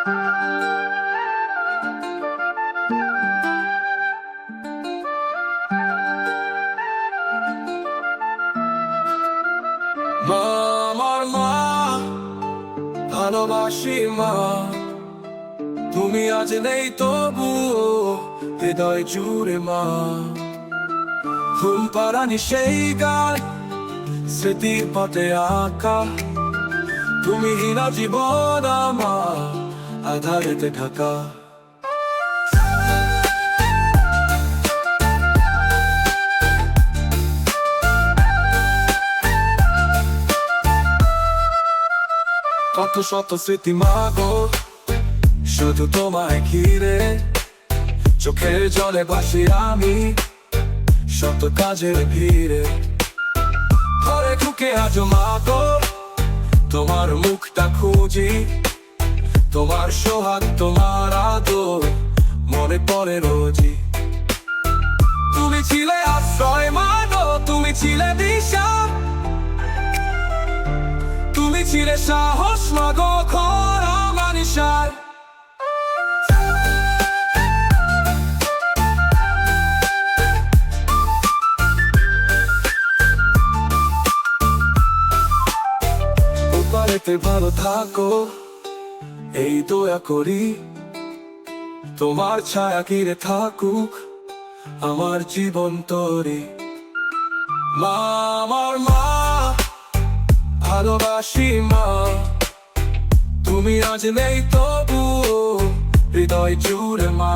মা, আমার মা, ভালোবাসি মা। তুমি আজ নেই তবু হৃদয় জুড়ে মা। ঘুম পাড়ানি সেই গান স্মৃতির পথে আঁকা। তুমি হীনা জীবন আমার আধারেতে ঢাকা। কত শত স্মৃতি মাগো শুধু তোমায় ঘিরে। চোখের জলে ভাসি আমি শত কাজের ভিড়ে। ঘরে ঢুকে আজ মাগো তোমার মুখটা খুঁজি। তোমার সোহাগ তোমার আদর মনে পড়ে রোজই। তুমি ছিলে আশ্রয় মাগো, তুমি ছিলে দিশা, তুমি ছিলে সাহস মাগো খরা মানিসার। ওপারেতে ভালো থাকো এই দয়া করি। তোমার ছায়া ঘিরে থাকুক আমার জীবন তরি। মা, আমার মা, ভালোবাসি মা। তুমি আজ নেই তবু হৃদয় জুড়ে মা।